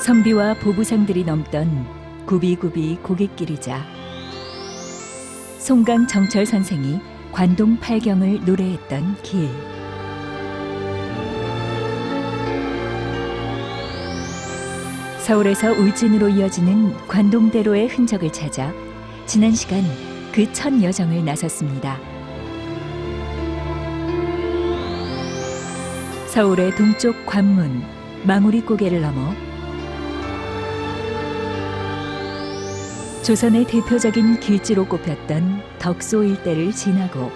선비와 보부상들이 넘던 굽이굽이 고갯길이자 송강 정철 선생이 관동 팔경을 노래했던 길. 서울에서 울진으로 이어지는 관동대로의 흔적을 찾아 지난 시간 그 첫 여정을 나섰습니다. 서울의 동쪽 관문 망우리 고개를 넘어 조선의 대표적인 길지로 꼽혔던 덕소 일대를 지나고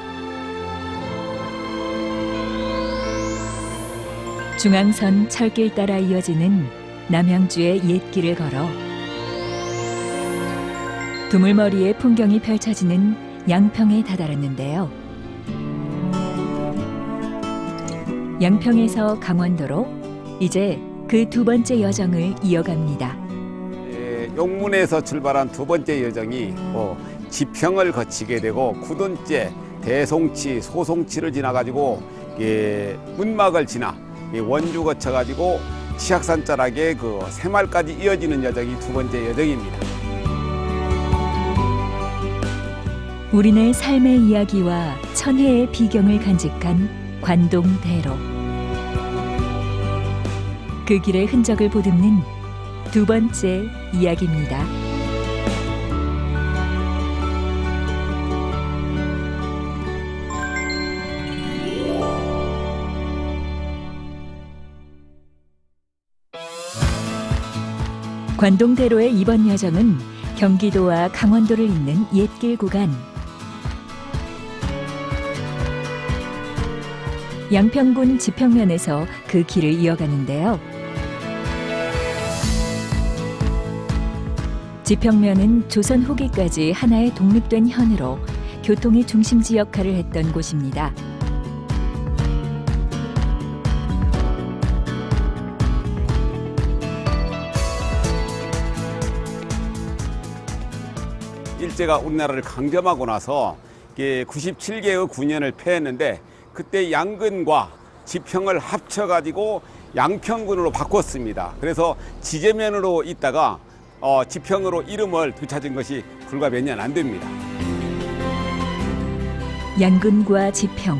중앙선 철길 따라 이어지는 남양주의 옛길을 걸어 두물머리의 풍경이 펼쳐지는 양평에 다다랐는데요. 양평에서 강원도로 이제 그 두 번째 여정을 이어갑니다. 용문에서 출발한 두 번째 여정이 지평을 거치게 되고 구돈제, 대송치, 소송치를 지나가지고 문막을 지나 원주 거쳐가지고 치악산 자락의 그 새마을까지 이어지는 여정이 두 번째 여정입니다. 우리네 삶의 이야기와 천혜의 비경을 간직한 관동대로. 그 길의 흔적을 보듬는 두 번째 이야기입니다. 관동대로의 이번 여정은 경기도와 강원도를 잇는 옛길 구간. 양평군 지평면에서 그 길을 이어가는데요. 지평면은 조선 후기까지 하나의 독립된 현으로 교통의 중심지 역할을 했던 곳입니다. 일제가 우리나라를 강점하고 나서 97개의 군현을 폐했는데 그때 양근과 지평을 합쳐가지고 양평군으로 바꿨습니다. 그래서 지제면으로 있다가 지평으로 이름을 되찾은 것이 불과 몇 년 안 됩니다. 양근과 지평,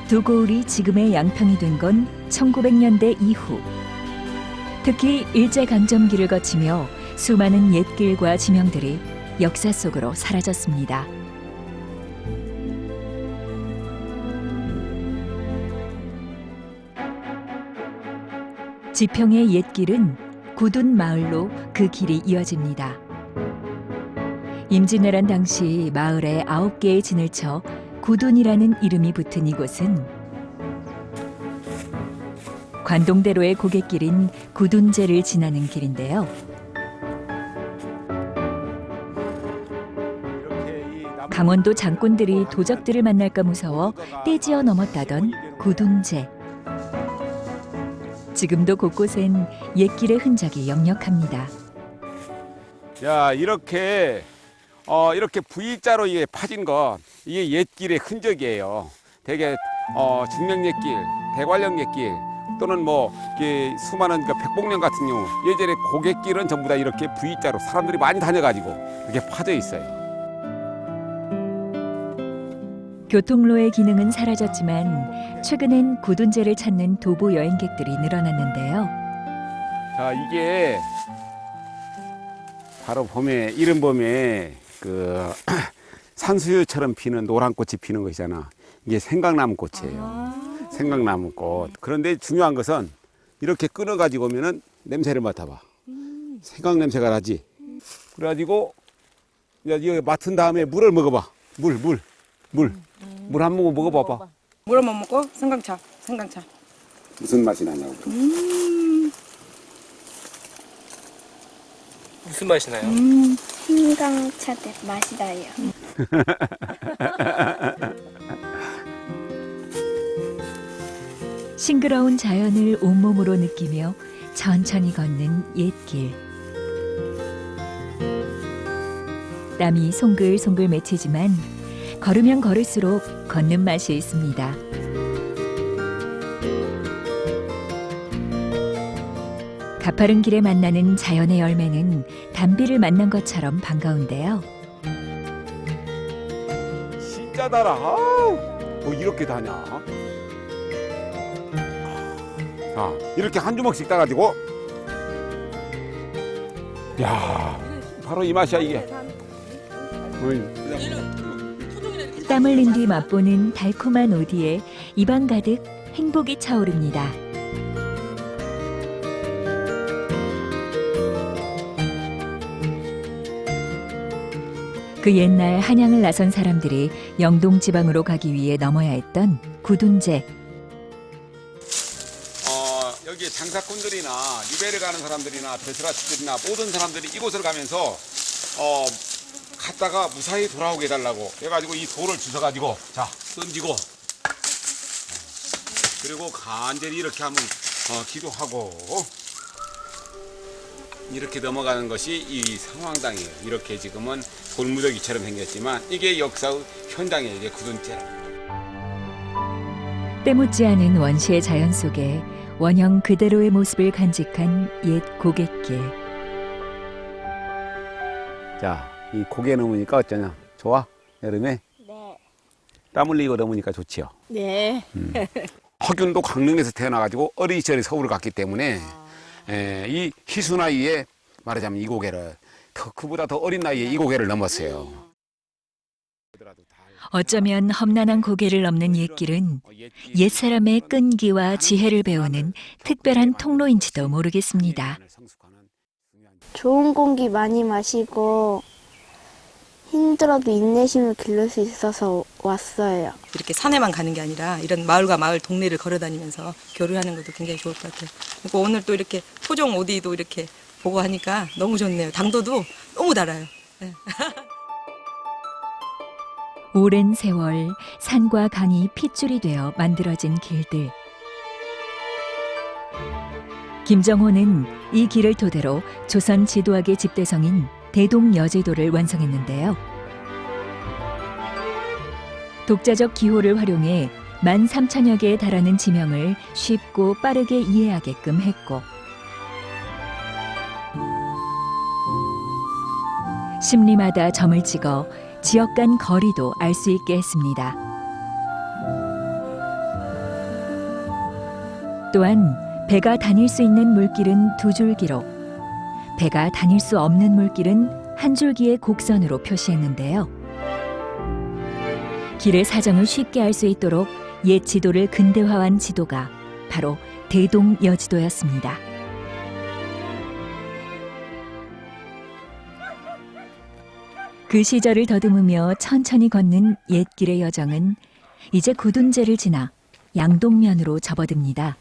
두 고을이 지금의 양평이 된 건 1900년대 이후. 특히 일제강점기를 거치며 수많은 옛길과 지명들이 역사 속으로 사라졌습니다. 지평의 옛길은 구둔 마을로 그 길이 이어집니다. 임진왜란 당시 마을에 9개의 진을 쳐 구둔이라는 이름이 붙은 이곳은 관동대로의 고갯길인 구둔제를 지나는 길인데요. 강원도 장군들이 도적들을 만날까 무서워 떼지어 넘었다던 구둔제. 지금도 곳곳엔 옛길의 흔적이 역력합니다. 야, 이렇게 V자로 이게 파진 건 이게 옛길의 흔적이에요. 되게 중명옛길, 대관령 옛길 또는 수많은 백봉령 같은 경우 예전에 고갯길은 전부 다 이렇게 V자로 사람들이 많이 다녀가지고 이렇게 파져 있어요. 교통로의 기능은 사라졌지만 최근엔 구둔제를 찾는 도보 여행객들이 늘어났는데요. 자, 이게 바로 이른 봄에 산수유처럼 피는 노란 꽃이 피는 것이잖아. 이게 생강나무꽃이에요. 생강나무꽃. 그런데 중요한 것은 이렇게 끊어가지고 오면은 냄새를 맡아봐. 생강 냄새가 나지. 그래가지고 이거 맡은 다음에 물을 먹어봐. 물 한 모금 먹어봐봐. 물 한번 먹고 생강차. 무슨 맛이 나냐고. 무슨 맛이 나요? 생강차 맛이 나요. 싱그러운 자연을 온몸으로 느끼며 천천히 걷는 옛길. 땀이 송글송글 맺히지만 걸으면 걸을수록 걷는 맛이 있습니다. 가파른 길에 만나는 자연의 열매는 단비를 만난 것처럼 반가운데요. 진짜 달아. 아우, 뭐 이렇게 다냐? 자, 이렇게 한 주먹씩 따가지고, 야, 바로 이 맛이야 이게. 땀 흘린 뒤 맛보는 달콤한 오디에 입안 가득 행복이 차오릅니다. 그 옛날 한양을 나선 사람들이 영동 지방으로 가기 위해 넘어야 했던 구둔제. 여기 장사꾼들이나 유배를 가는 사람들이나 베스라치들이나 모든 사람들이 이곳을 가면서 갔다가 무사히 돌아오게 해달라고 해가지고 이 돌을 주워가지고 자 던지고 그리고 간절히 이렇게 하면 기도하고 이렇게 넘어가는 것이 이 상황당이에요. 이렇게 지금은 돌무더기처럼 생겼지만 이게 역사의 현장이에요. 이게 구둔제. 때묻지 않은 원시의 자연 속에 원형 그대로의 모습을 간직한 옛 고갯길. 자, 이 고개 넘으니까 어쩌냐? 좋아? 여름에? 네. 땀 흘리고 넘으니까 좋지요. 네. 허균도 강릉에서 태어나가지고 어린 시절에 서울을 갔기 때문에 이 희수 나이에 말하자면 이 고개를 그보다 더 어린 나이에 이 고개를 넘었어요. 어쩌면 험난한 고개를 넘는 옛길은 옛사람의 끈기와 지혜를 배우는 특별한 통로인지도 모르겠습니다. 좋은 공기 많이 마시고 힘들어도 인내심을 기를 수 있어서 왔어요. 이렇게 산에만 가는 게 아니라 이런 마을과 마을 동네를 걸어다니면서 교류하는 것도 굉장히 좋을 것 같아요. 그리고 오늘 또 이렇게 토종 오디도 이렇게 보고 하니까 너무 좋네요. 당도도 너무 달아요. 네. 오랜 세월 산과 강이 핏줄이 되어 만들어진 길들. 김정호는 이 길을 토대로 조선 지도학의 집대성인 대동여제도를 완성했는데요. 독자적 기호를 활용해 13,000여 개에 달하는 지명을 쉽고 빠르게 이해하게끔 했고 심리마다 점을 찍어 지역 간 거리도 알 수 있게 했습니다. 또한 배가 다닐 수 있는 물길은 2줄기로 배가 다닐 수 없는 물길은 1줄기의 곡선으로 표시했는데요. 길의 사정을 쉽게 알 수 있도록 옛 지도를 근대화한 지도가 바로 대동여지도였습니다. 그 시절을 더듬으며 천천히 걷는 옛길의 여정은 이제 구둔제를 지나 양동면으로 접어듭니다.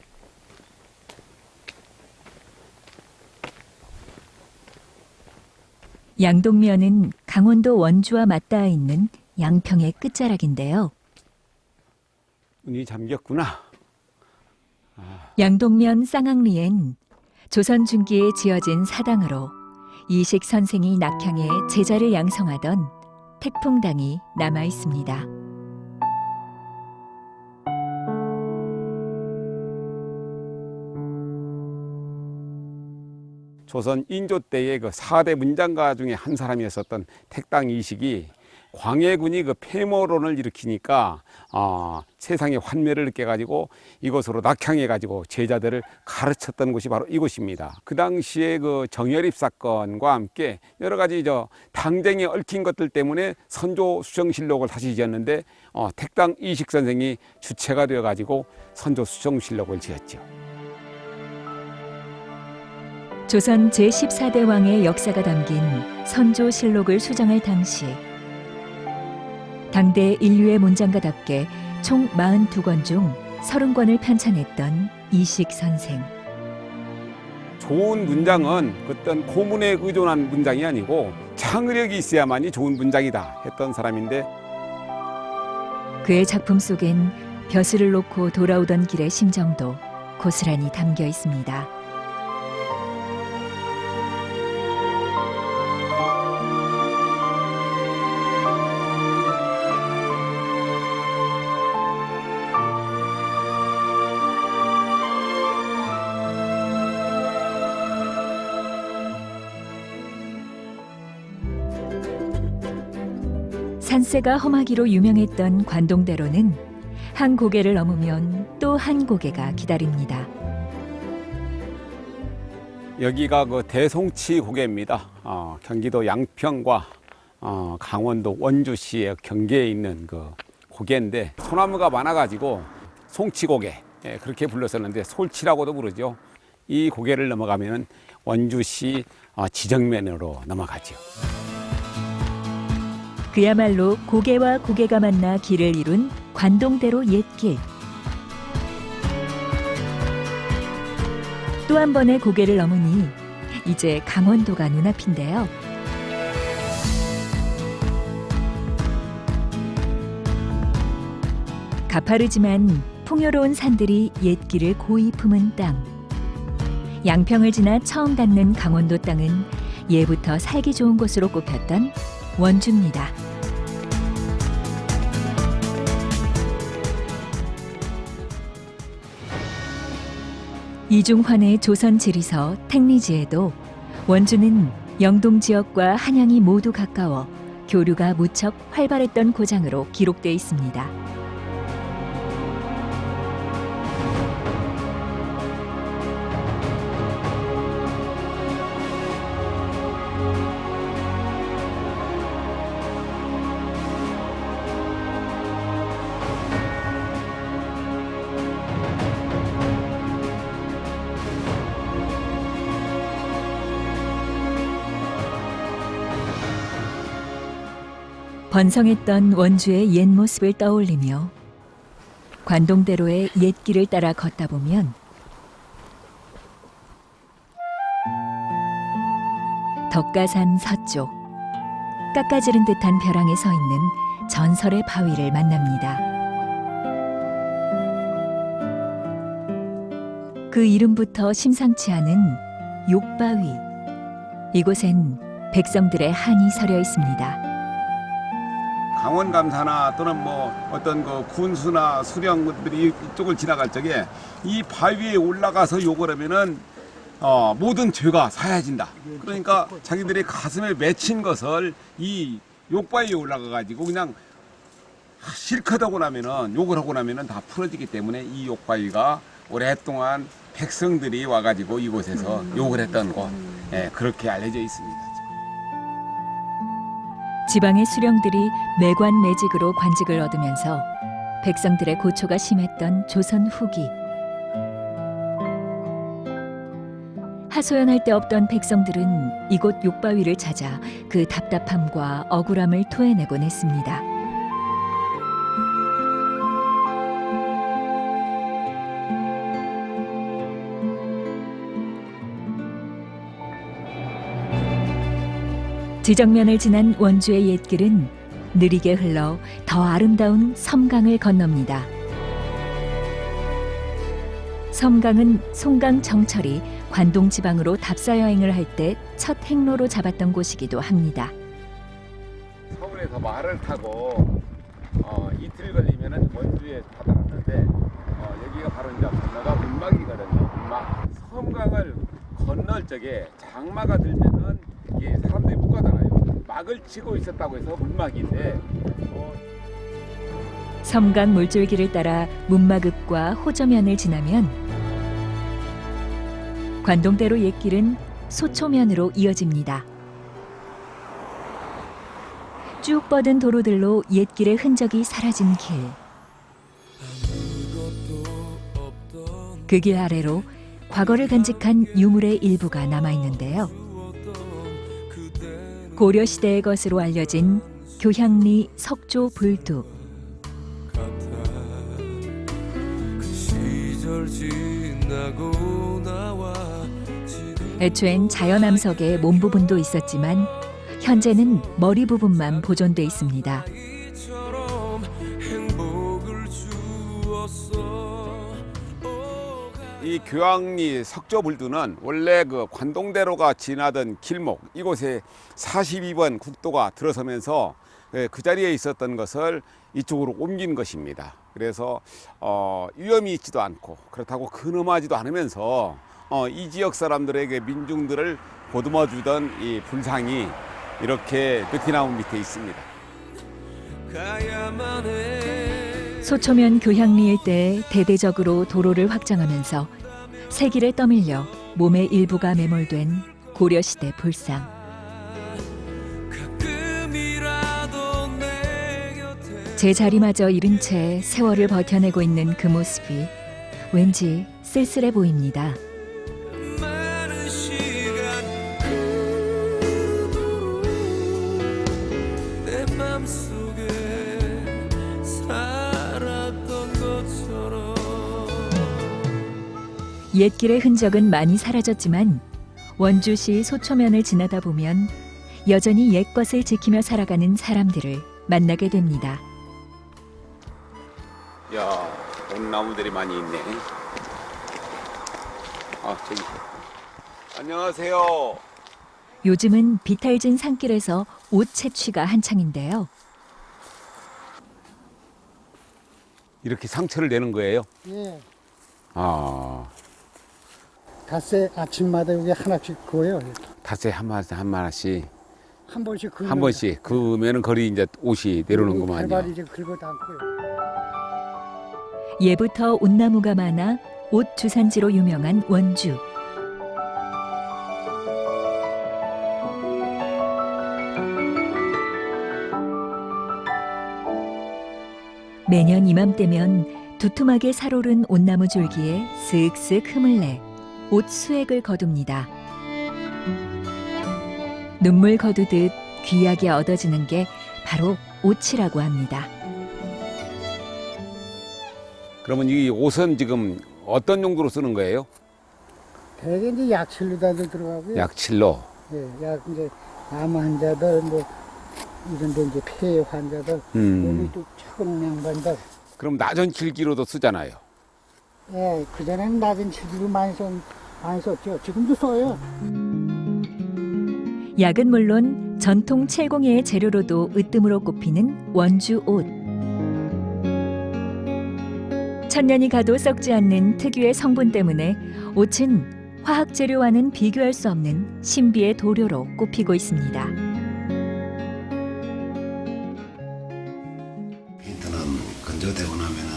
양동면은 강원도 원주와 맞닿아 있는 양평의 끝자락인데요. 눈이 잠겼구나. 양동면 쌍앙리엔 조선 중기에 지어진 사당으로 이식 선생이 낙향해 제자를 양성하던 태풍당이 남아 있습니다. 조선 인조 때의 그 4대 문장가 중에 한 사람이었었던 택당 이식이 광해군이 그 폐모론을 일으키니까 세상에 환멸을 느껴가지고 이곳으로 낙향해가지고 제자들을 가르쳤던 곳이 바로 이곳입니다. 그 당시에 그 정열입 사건과 함께 여러 가지 당쟁에 얽힌 것들 때문에 선조 수정실록을 다시 지었는데 택당 이식 선생이 주체가 되어가지고 선조 수정실록을 지었죠. 조선 제14대 왕의 역사가 담긴 선조실록을 수정할 당시 당대 인류의 문장가답게 총 42권 중 30권을 편찬했던 이식 선생. 좋은 문장은 어떤 고문에 의존한 문장이 아니고 창의력이 있어야만이 좋은 문장이다 했던 사람인데 그의 작품 속엔 벼슬을 놓고 돌아오던 길의 심정도 고스란히 담겨 있습니다. 산세가 험하기로 유명했던 관동대로는 한 고개를 넘으면 또 한 고개가 기다립니다. 여기가 그 대송치 고개입니다. 경기도 양평과 강원도 원주시의 경계에 있는 그 고개인데 소나무가 많아가지고 송치고개 그렇게 불렀었는데 솔치라고도 부르죠. 이 고개를 넘어가면 원주시 지정면으로 넘어가죠. 그야말로 고개와 고개가 만나 길을 이룬 관동대로 옛길. 또 한 번의 고개를 넘으니 이제 강원도가 눈앞인데요. 가파르지만 풍요로운 산들이 옛길을 고이 품은 땅. 양평을 지나 처음 닿는 강원도 땅은 예부터 살기 좋은 곳으로 꼽혔던 원주입니다. 이중환의 조선 지리서 택리지에도 원주는 영동 지역과 한양이 모두 가까워 교류가 무척 활발했던 고장으로 기록되어 있습니다. 번성했던 원주의 옛 모습을 떠올리며 관동대로의 옛길을 따라 걷다 보면 덕가산 서쪽 깎아지른 듯한 벼랑에 서 있는 전설의 바위를 만납니다. 그 이름부터 심상치 않은 욕바위. 이곳엔 백성들의 한이 서려 있습니다. 강원 감사나 또는 뭐 어떤 그 군수나 수령들이 이쪽을 지나갈 적에 이 바위에 올라가서 욕을 하면은 모든 죄가 사해진다. 그러니까 자기들의 가슴에 맺힌 것을 이 욕바위에 올라가 가지고 그냥 실컷 하고 나면은 욕을 하고 나면은 다 풀어지기 때문에 이 욕바위가 오랫동안 백성들이 와가지고 이곳에서 욕을 했던 곳, 그렇게 알려져 있습니다. 지방의 수령들이 매관매직으로 관직을 얻으면서 백성들의 고초가 심했던 조선 후기. 하소연할 데 없던 백성들은 이곳 욕바위를 찾아 그 답답함과 억울함을 토해내곤 했습니다. 지정면을 지난 원주의 옛길은 느리게 흘러 더 아름다운 섬강을 건넙니다. 섬강은 송강 정철이 관동 지방으로 답사 여행을 할 때 첫 행로로 잡았던 곳이기도 합니다. 서울에서 말을 타고 이틀 걸리면은 원주에 다다랐는데 여기가 바로 이제 건너가 문막이거든요. 문막. 섬강을 건널 적에 장마가 들면은 이게 사람들이 못 가잖아요. 막을 치고 있었다고 해서 문막인데 섬강 물줄기를 따라 문막읍과 호저면을 지나면 관동대로 옛길은 소초면으로 이어집니다. 쭉 뻗은 도로들로 옛길의 흔적이 사라진 길. 그 길 아래로 과거를 간직한 유물의 일부가 남아있는데요. 고려시대의 것으로 알려진 교향리 석조 불두. 애초엔 자연암석의 몸 부분도 있었지만 현재는 머리 부분만 보존돼 있습니다. 이 교황리 석조불두는 원래 그 관동대로가 지나던 길목 이곳에 42번 국도가 들어서면서 그 자리에 있었던 것을 이쪽으로 옮긴 것입니다. 그래서 위험이 있지도 않고 그렇다고 근엄하지도 않으면서 이 지역 사람들에게 민중들을 보듬어 주던 이 불상이 이렇게 느티나무 밑에 있습니다. 소초면 교향리 일대에 대대적으로 도로를 확장하면서 세길에 떠밀려 몸의 일부가 매몰된 고려시대 불상. 제자리마저 잃은 채 세월을 버텨내고 있는 그 모습이 왠지 쓸쓸해 보입니다. 옛길의 흔적은 많이 사라졌지만 원주시 소초면을 지나다 보면 여전히 옛것을 지키며 살아가는 사람들을 만나게 됩니다. 야, 온나무들이 많이 있네. 아, 저기. 안녕하세요. 요즘은 비탈진 산길에서 옷 채취가 한창인데요. 이렇게 상처를 내는 거예요? 예. 아, 닷새 아침마다 여기 하나씩 그어요. 닷새 한 마나씩 한 번씩 그으면 한 번씩 그으면은 거리 이제 옷이 내려오는구만요. 발발이 이제 긁어 담고요. 예부터 온나무가 많아 옷 주산지로 유명한 원주. 매년 이맘때면 두툼하게 살오른 온나무 줄기에 쓱쓱 흠을 내 옷 수액을 거둡니다. 눈물 거두듯 귀하게 얻어지는 게 바로 옷이라고 합니다. 그러면 이 옷은 지금 어떤 용도로 쓰는 거예요? 대개 이제 약칠로다도 들어가고요. 약칠로. 예, 약 이제 암 환자들 뭐 이런 데 이제 폐 환자들 여기 또 작은 양반들. 그럼 낮은 줄기로도 쓰잖아요. 예, 그전에는 낮은 칠기로 많이 썼죠. 지금도 써요. 약은 물론 전통 칠공예의 재료로도 으뜸으로 꼽히는 원주 옷. 천년이 가도 썩지 않는 특유의 성분 때문에 옷은 화학 재료와는 비교할 수 없는 신비의 도료로 꼽히고 있습니다. 페인트는 건조되고 나면은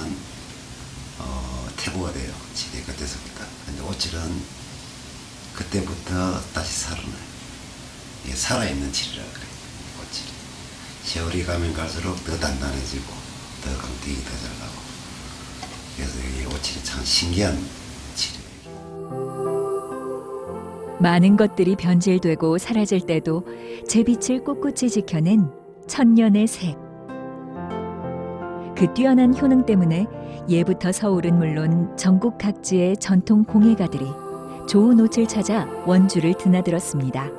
태부가 돼요. 지대 끝에서부터. 근데 오칠은 그때부터 다시 살아나요. 이게 살아있는 칠이라 그래요. 오칠. 세월이 가면 갈수록 더 단단해지고 더 강택이 더 잘 나고. 그래서 이 오칠이 참 신기한 칠이에요. 많은 것들이 변질되고 사라질 때도 제 빛을 꿋꿋이 지켜낸 천년의 색. 그 뛰어난 효능 때문에 예부터 서울은 물론 전국 각지의 전통 공예가들이 좋은 옷을 찾아 원주를 드나들었습니다.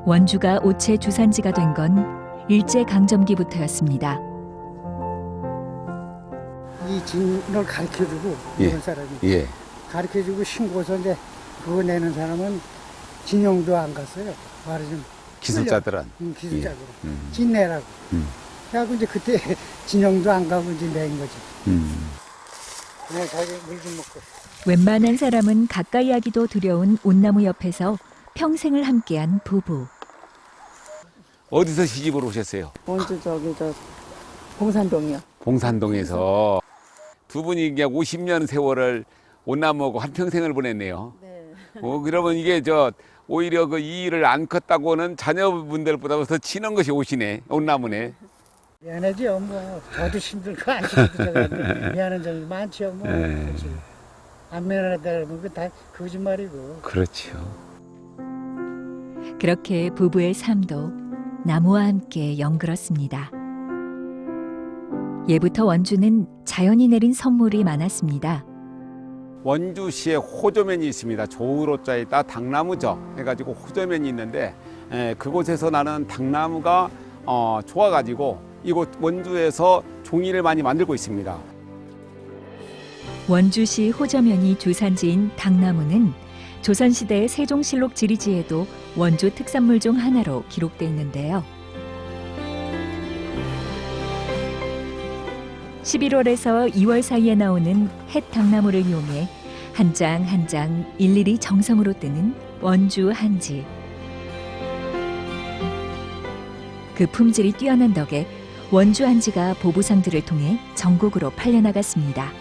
원주가 옷의 주산지가 된 건 일제강점기부터였습니다. 이 진을 가르쳐주고 예. 이런 사람이 예. 가르쳐주고 신고서 이제 그거 내는 사람은 진용도 안 갔어요. 말하자면 기술자들은. 기술자로 예. 진내라고. 그래갖고 이제 그때 진용도 안 가고 이제 낸 거지. 그냥 자기 물 좀 먹고. 웬만한 사람은 가까이 하기도 두려운 온나무 옆에서 평생을 함께한 부부. 어디서 시집을 오셨어요? 원주 저기 저 봉산동이요. 봉산동에서. 두 분이 이제 50년 세월을 온나무하고 한평생을 보냈네요. 네. 그러면 이게 오히려 이 일을 안 컸다고는 자녀분들보다 더 친한 것이 옷이네, 온나무네. 미안하지요. 뭐 저도 힘들고 안 힘들고 미안한 점이 많죠. 뭐 그렇지. 안 미안하다 그러면 다 거짓말이고. 그렇죠. 그렇게 부부의 삶도 나무와 함께 연그렀습니다. 예부터 원주는 자연이 내린 선물이 많았습니다. 원주시에 호저면이 있습니다. 조으로자에다 당나무저 해가지고 호저면이 있는데 그곳에서 나는 당나무가 좋아가지고 이곳 원주에서 종이를 많이 만들고 있습니다. 원주시 호저면이 주산지인 당나무는 조선시대 세종실록 지리지에도 원주 특산물 중 하나로 기록돼 있는데요. 11월에서 2월 사이에 나오는 햇 당나무를 이용해 한 장 한 장 일일이 정성으로 뜨는 원주 한지. 그 품질이 뛰어난 덕에 원주 한지가 보부상들을 통해 전국으로 팔려나갔습니다.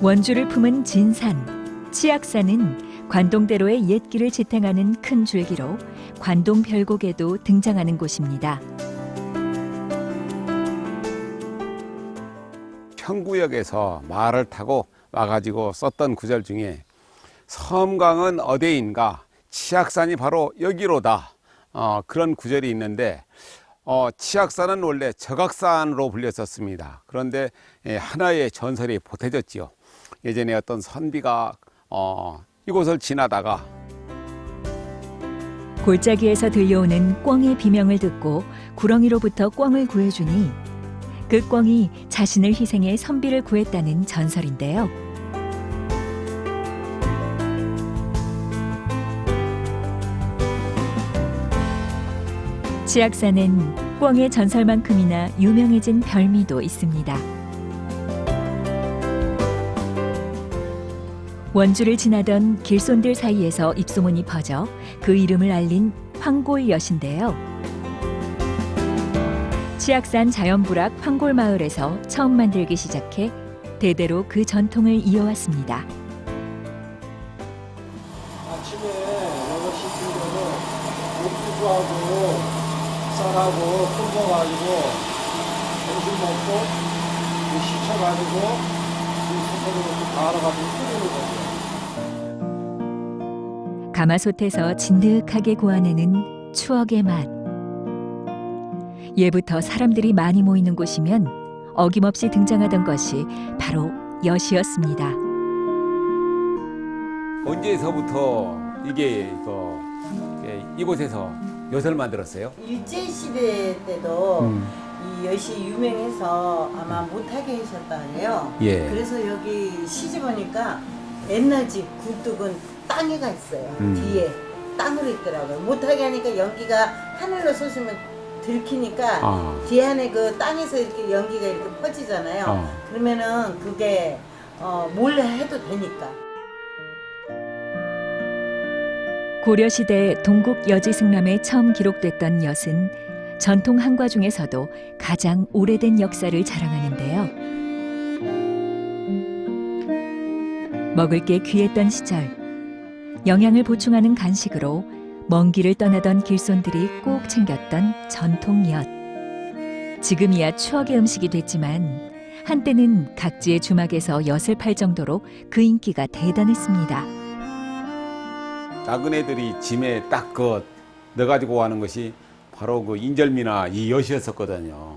원주를 품은 진산, 치악산은 관동대로의 옛길을 지탱하는 큰 줄기로 관동 별곡에도 등장하는 곳입니다. 평구역에서 말을 타고 와가지고 썼던 구절 중에 섬강은 어디인가, 치악산이 바로 여기로다. 그런 구절이 있는데 치악산은 원래 적악산으로 불렸었습니다. 그런데 하나의 전설이 보태졌지요. 예전에 어떤 선비가 이곳을 지나다가 골짜기에서 들려오는 꿩의 비명을 듣고 구렁이로부터 꿩을 구해주니 그 꿩이 자신을 희생해 선비를 구했다는 전설인데요. 치악산엔 꿩의 전설만큼이나 유명해진 별미도 있습니다. 원주를 지나던 길손들 사이에서 입소문이 퍼져 그 이름을 알린 황골엿인데요. 치악산 자연부락 황골마을에서 처음 만들기 시작해 대대로 그 전통을 이어왔습니다. 아침에 여럿이 들어서 옥수수하고 쌀하고 볶아가지고 점심 먹고 씻어가지고 소스로 갈아가지고 끓이는 거죠. 가마솥에서 진득하게 구워내는 추억의 맛. 예부터 사람들이 많이 모이는 곳이면 어김없이 등장하던 것이 바로 엿이었습니다. 언제서부터 이곳에서 엿을 만들었어요? 일제시대 때도 이 엿이 유명해서 아마 못하게 하셨다 그래요. 예. 그래서 여기 시집 오니까 옛날 집 굴뚝은 땅에가 있어요. 뒤에 땅으로 있더라고요. 못하게 하니까 연기가 하늘로 솟으면 들키니까 뒤에 안에 그 땅에서 이렇게 연기가 이렇게 퍼지잖아요. 그러면은 그게 몰래 해도 되니까. 고려시대 동국 여지승람에 처음 기록됐던 엿은 전통 한과 중에서도 가장 오래된 역사를 자랑하는데요. 먹을 게 귀했던 시절, 영양을 보충하는 간식으로 먼 길을 떠나던 길손들이 꼭 챙겼던 전통 엿. 지금이야 추억의 음식이 됐지만 한때는 각지의 주막에서 엿을 팔 정도로 그 인기가 대단했습니다. 작은 애들이 짐에 딱 넣어가지고 가는 것이 바로 그 인절미나 이 엿이었었거든요.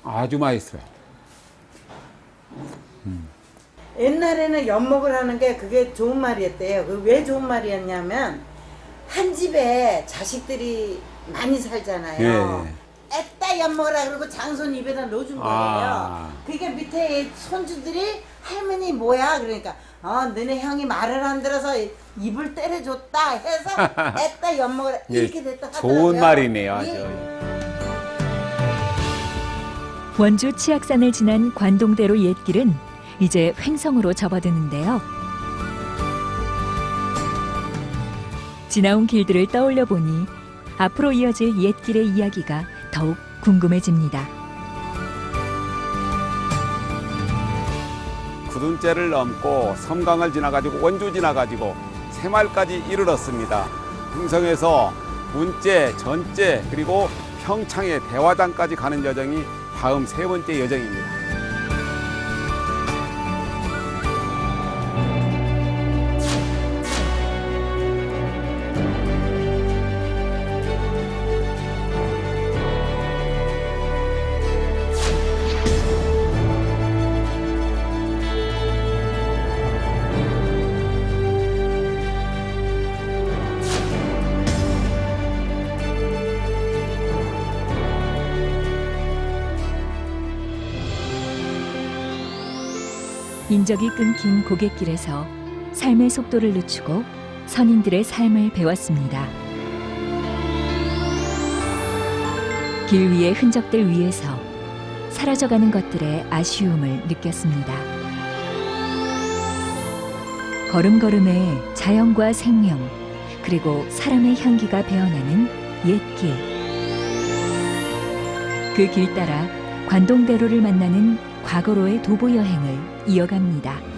아주 맛있어요. 옛날에는 엿먹으라는 게 그게 좋은 말이었대요. 그 왜 좋은 말이었냐면 한 집에 자식들이 많이 살잖아요. 애따 엿먹으라 그러고 장손 입에다 넣어준 거예요. 그러니까 밑에 손주들이 할머니 뭐야 그러니까 너네 형이 말을 안 들어서 입을 때려줬다 해서 애따 엿먹으라 이렇게 됐다 하더라고요. 좋은 말이네요. 아주. 원주 치악산을 지난 관동대로 옛길은 이제 횡성으로 접어드는데요. 지나온 길들을 떠올려 보니 앞으로 이어질 옛길의 이야기가 더욱 궁금해집니다. 구둔째를 넘고 섬강을 지나가지고 원주 지나가지고 새말까지 이르렀습니다. 횡성에서 문째, 전째 그리고 평창의 대화당까지 가는 여정이 다음 세 번째 여정입니다. 인적이 끊긴 고갯길에서 삶의 속도를 늦추고 선인들의 삶을 배웠습니다. 길 위의 흔적들 위에서 사라져가는 것들의 아쉬움을 느꼈습니다. 걸음걸음에 자연과 생명, 그리고 사람의 향기가 배어나는 옛길. 그 길 따라 관동대로를 만나는 과거로의 도보 여행을 이어갑니다.